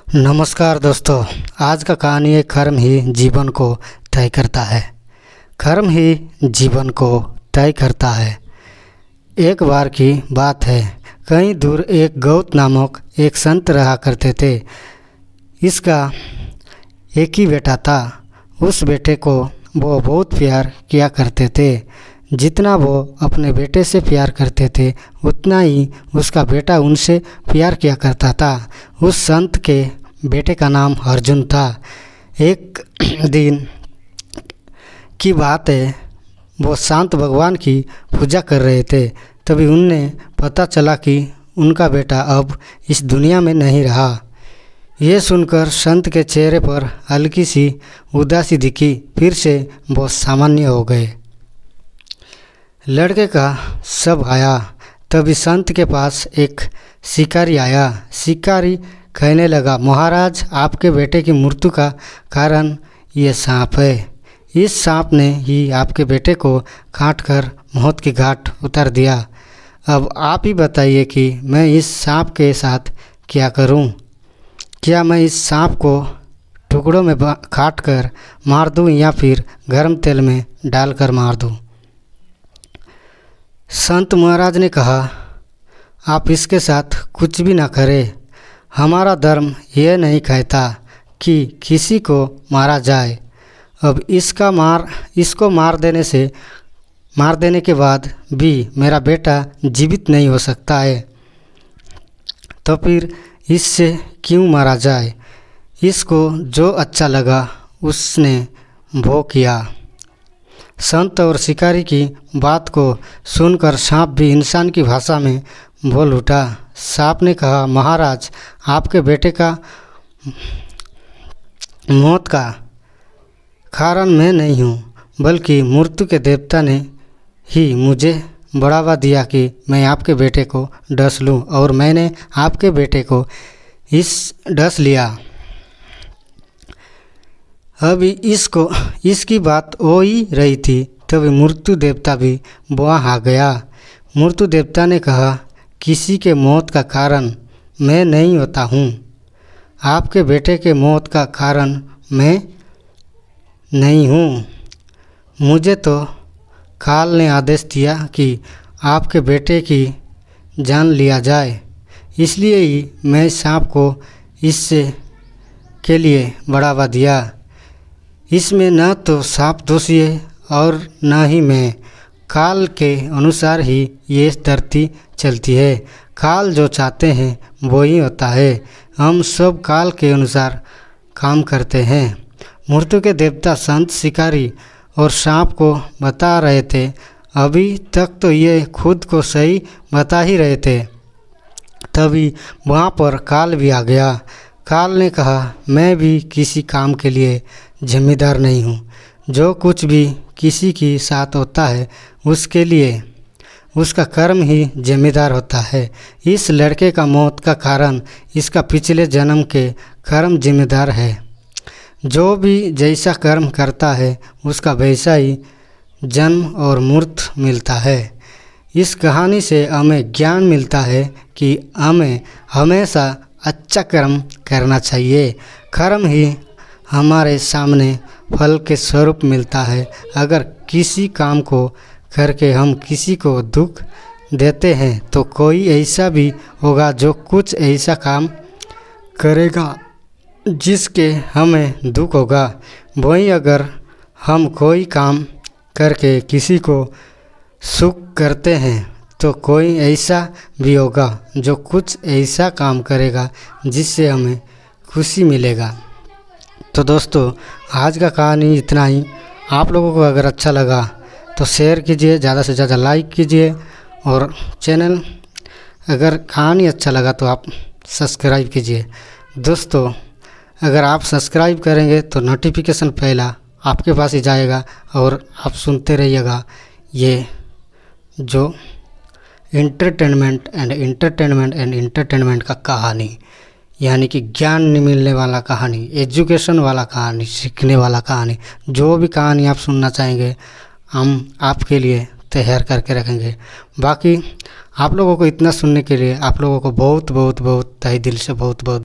नमस्कार दोस्तों। आज का कहानी है कर्म ही जीवन को तय करता है। कर्म ही जीवन को तय करता है। एक बार की बात है, कहीं दूर एक गौत नामक एक संत रहा करते थे। इसका एक ही बेटा था। उस बेटे को वो बहुत प्यार किया करते थे। जितना वो अपने बेटे से प्यार करते थे उतना ही उसका बेटा उनसे प्यार किया करता था। उस संत के बेटे का नाम अर्जुन था। एक दिन की बात है, वो शांत भगवान की पूजा कर रहे थे। तभी उन्हें पता चला कि उनका बेटा अब इस दुनिया में नहीं रहा। ये सुनकर संत के चेहरे पर हल्की सी उदासी दिखी। फिर से वो सामान्य हो गए। लड़के का शव आया। तभी संत के पास एक शिकारी आया। शिकारी कहने लगा, महाराज, आपके बेटे की मृत्यु का कारण ये सांप है। इस सांप ने ही आपके बेटे को काटकर मौत की घाट उतार दिया। अब आप ही बताइए कि मैं इस सांप के साथ क्या करूं? क्या मैं इस सांप को टुकड़ों में काट कर मार दूं या फिर गर्म तेल में डालकर मार दूं? संत महाराज ने कहा, आप इसके साथ कुछ भी ना करें। हमारा धर्म यह नहीं कहता कि किसी को मारा जाए। अब इसको मार देने के बाद भी मेरा बेटा जीवित नहीं हो सकता है, तो फिर इससे क्यों मारा जाए? इसको जो अच्छा लगा उसने वो किया। संत और शिकारी की बात को सुनकर सांप भी इंसान की भाषा में बोल उठा। सांप ने कहा, महाराज, आपके बेटे का मौत का कारण मैं नहीं हूँ, बल्कि मृत्यु के देवता ने ही मुझे बढ़ावा दिया कि मैं आपके बेटे को डस लूँ, और मैंने आपके बेटे को डस लिया। अभी इसकी बात हो ही रही थी, तभी मृत्यु देवता भी वहाँ आ गया। मृत्यु देवता ने कहा, किसी के मौत का कारण मैं नहीं होता हूँ। आपके बेटे के मौत का कारण मैं नहीं हूँ। मुझे तो काल ने आदेश दिया कि आपके बेटे की जान लिया जाए, इसलिए ही मैं सांप को इससे के लिए बढ़ावा दिया। इसमें न तो सांप दोषी है और न ही मैं। काल के अनुसार ही ये धरती चलती है। काल जो चाहते हैं वो ही होता है। हम सब काल के अनुसार काम करते हैं। मृत्यु के देवता संत, शिकारी और सांप को बता रहे थे। अभी तक तो ये खुद को सही बता ही रहे थे। तभी वहाँ पर काल भी आ गया। काल ने कहा, मैं भी किसी काम के लिए जिम्मेदार नहीं हूँ। जो कुछ भी किसी के साथ होता है उसके लिए उसका कर्म ही जिम्मेदार होता है। इस लड़के का मौत का कारण इसका पिछले जन्म के कर्म जिम्मेदार है। जो भी जैसा कर्म करता है उसका वैसा ही जन्म और मृत्यु मिलता है। इस कहानी से हमें ज्ञान मिलता है कि हमें हमेशा अच्छा कर्म करना चाहिए। कर्म ही हमारे सामने फल के स्वरूप मिलता है। अगर किसी काम को करके हम किसी को दुख देते हैं तो कोई ऐसा भी होगा जो कुछ ऐसा काम करेगा जिसके हमें दुख होगा। वहीं अगर हम कोई काम करके किसी को सुख करते हैं तो कोई ऐसा भी होगा जो कुछ ऐसा काम करेगा जिससे हमें खुशी मिलेगा। तो दोस्तों, आज का कहानी इतना ही। आप लोगों को अगर अच्छा लगा तो शेयर कीजिए, ज़्यादा से ज़्यादा लाइक कीजिए, और चैनल अगर कहानी अच्छा लगा तो आप सब्सक्राइब कीजिए। दोस्तों, अगर आप सब्सक्राइब करेंगे तो नोटिफिकेशन पहला आपके पास ही जाएगा और आप सुनते रहिएगा ये जो एंटरटेनमेंट का कहानी, यानी कि ज्ञान मिलने वाला कहानी, एजुकेशन वाला कहानी, सीखने वाला कहानी, जो भी कहानी आप सुनना चाहेंगे हम आपके लिए तैयार करके रखेंगे। बाकी आप लोगों को इतना सुनने के लिए आप लोगों को बहुत बहुत बहुत तहे दिल से बहुत बहुत